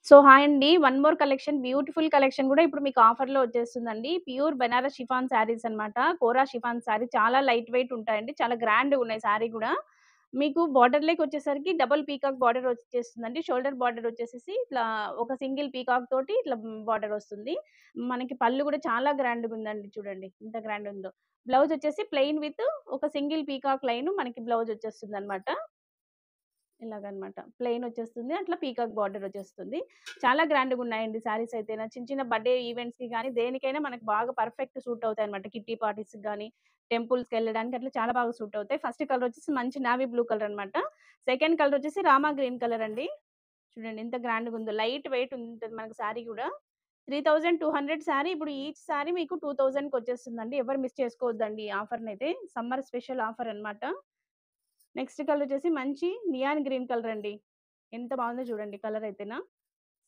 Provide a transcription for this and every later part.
So hi అండి. One more collection beautiful collection గూడా ఇప్పుడు మీకు ఆఫర్‌లో వచ్చేస్తుందండి. ప్యూర్ బెనారస్ షిఫాన్ శారీస్ అన్నమాట. కోరా షిఫాన్ శారీ చాలా లైట్ వెయిట్ ఉంటాయండి. చాలా గ్రాండ్‌గున్నాయి శారీ గూడా. మీకు బార్డర్‌లోకొచ్చేసరికి డబుల్ పీకాక్ బార్డర్ వచ్చేస్తుందండి. షోల్డర్ బార్డర్ వచ్చేసేసి ఇట్లా ఒక సింగిల్ పీకాక్ తోటి ఇట్లా బార్డర్ వస్తుంది. మనకి పళ్ళు గూడా చాలా గ్రాండ్‌గుందండి చూడండి. ఎంత గ్రాండ్ ఉందో. బ్లౌజ్ వచ్చేసి ప్లెయిన్ విత్ ఒక సింగిల్ పీకాక్ లైన్ మనకి బ్లౌజ్ వచ్చేస్తుందన్నమాట. ఇలాగనమాట. ప్లెయిన్ వచ్చేస్తుంది. అట్లా పీకాక్ బార్డర్ వచ్చేస్తుంది. చాలా గ్రాండ్‌గున్నాయండి శారీస్ అయితేనా. చిన్న చిన్న బర్త్‌డే ఈవెంట్స్‌కి గానీ, దేనికైనా మనకు బాగా పర్ఫెక్ట్ సూట్ అవుతాయన్నమాట. కిట్టి పార్టీస్‌కి గానీ, టెంపుల్స్‌కెళ్ళడానికి అట్లా చాలా బాగా సూట్ అవుతాయి. ఫస్ట్ కలర్ వచ్చేసి మంచి నావీ బ్లూ కలర్ అనమాట. సెకండ్ కలర్ వచ్చేసి రామా గ్రీన్ కలర్ అండి. చూడండి ఎంత గ్రాండ్‌గుందో. లైట్ వెయిట్ ఉంటది మనకు శారీ గూడా. 3200 శారీ ఇప్పుడు ఈచ్ శారీ మీకు 2000కి వచ్చేస్తుందండి. ఎవరు మిస్ చేసుకోవద్దండి ఈ ఆఫర్‌నైతే. సమ్మర్ స్పెషల్ ఆఫర్ అన్నమాట. నెక్స్ట్ కలర్ వచ్చేసి మంచి నియాన్ గ్రీన్ కలర్ అండి. ఎంత బాగుందో చూడండి కలర్ అయితేనా.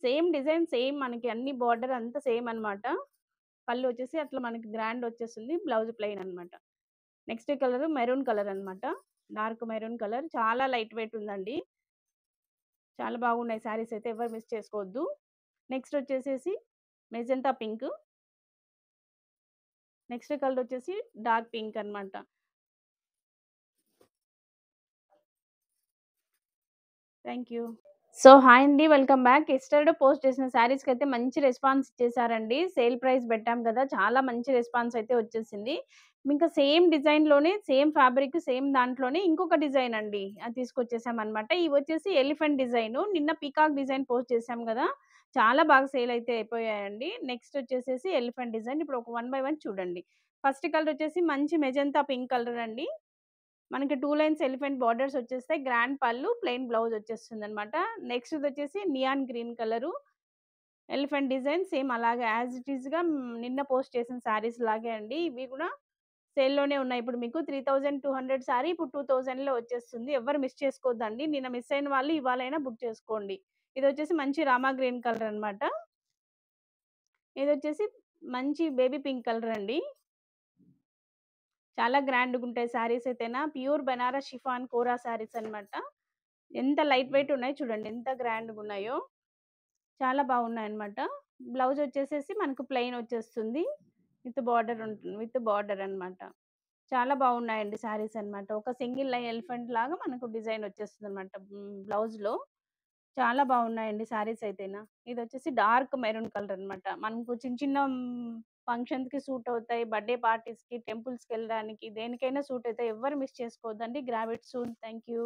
సేమ్ డిజైన్ సేమ్ మనకి అన్ని బార్డర్ అంతా సేమ్ అన్నమాట. పళ్ళు వచ్చేసి అట్లా మనకి గ్రాండ్ వచ్చేస్తుంది. బ్లౌజ్ ప్లెయిన్ అన్నమాట. నెక్స్ట్ కలర్ మెరూన్ కలర్ అన్నమాట. డార్క్ మెరూన్ కలర్ చాలా లైట్ వెయిట్ ఉందండి. చాలా బాగున్నాయి శారీస్ అయితే ఎవరు మిస్ చేసుకోవద్దు. నెక్స్ట్ వచ్చేసేసి మెజెంటా పింక్. నెక్స్ట్ కలర్ వచ్చేసి డార్క్ పింక్ అన్నమాట. Thank you. సో హాయ్ అండి. Welcome back. యెస్టర్‌డే పోస్ట్ చేసిన శారీస్‌కైతే మంచి రెస్పాన్స్ ఇచ్చేసారండి. సేల్ ప్రైస్ పెట్టాం కదా! చాలా మంచి రెస్పాన్స్ అయితే వచ్చేసింది. ఇంకా సేమ్ డిజైన్‌లోనే సేమ్ ఫ్యాబ్రిక్ సేమ్ దాంట్లోనే ఇంకొక డిజైన్ అండి. అది తీసుకొచ్చేసామనమాట. ఇవొచ్చేసి ఎలిఫెంట్ డిజైను. నిన్న పీకాక్ డిజైన్ పోస్ట్ చేసాం గదా! చాలా బాగా సేల్ అయితే అయిపోయాయండి. నెక్స్ట్ వచ్చేసేసి ఎలిఫెంట్ డిజైన్. ఇప్పుడు ఒక వన్ బై వన్ చూడండి. ఫస్ట్ కలర్ వచ్చేసి మంచి మెజంతా పింక్ కలర్ అండి. మనకి 2 లైన్స్ ఎలిఫెంట్ బార్డర్స్ వచ్చేస్తాయి. గ్రాండ్ పళ్ళు, ప్లెయిన్ బ్లౌజ్ వచ్చేస్తుందనమాట. నెక్స్ట్‌దొచ్చేసి neon green colour. Elephant design same అలాగే యాజ్ ఇట్ ఈస్‌గా నిన్న పోస్ట్ చేసిన శారీస్ లాగే అండి. ఇవి కూడా సేల్‌లోనే ఉన్నాయి. ఇప్పుడు మీకు 3200 శారీ ఇప్పుడు 2000లో వచ్చేస్తుంది. ఎవ్వరు మిస్ చేసుకోవద్దండి. నిన్న మిస్ అయిన వాళ్ళు ఇవాళైనా బుక్ చేసుకోండి. ఇదొచ్చేసి మంచి రామా గ్రీన్ కలర్ అనమాట. ఇదొచ్చేసి మంచి బేబీ పింక్ కలర్ అండి. చాలా గ్రాండ్‌గుంటాయి శారీస్ అయితేనా. ప్యూర్ బనారస్ షిఫాన్ కోరా శారీస్ అన్నమాట. ఎంత లైట్ వెయిట్ ఉన్నాయి చూడండి. ఎంత గ్రాండ్‌గున్నాయో. చాలా బాగున్నాయన్నమాట. బ్లౌజ్ వచ్చేసేసి మనకు ప్లెయిన్ వచ్చేస్తుంది. విత్ బార్డర్ ఉంటుంది. విత్ బార్డర్ అన్నమాట. చాలా బాగున్నాయండి శారీస్ అన్నమాట. ఒక సింగిల్ లైన్ ఎలిఫెంట్ లాగా మనకు డిజైన్ వచ్చేస్తుందన్నమాట బ్లౌజ్‌లో. చాలా బాగున్నాయండి శారీస్ అయితేనా. ఇదొచ్చేసి డార్క్ మెరూన్ కలర్ అన్నమాట. మనకు చిన్న చిన్న ఫంక్షన్స్‌కి సూట్ అవుతాయి. బర్త్‌డే పార్టీస్‌కి, టెంపుల్స్‌కెళ్ళడానికి దేనికైనా సూట్ అవుతాయి. ఎవ్వరు మిస్ చేసుకోవద్దండి. Grab it soon. Thank you.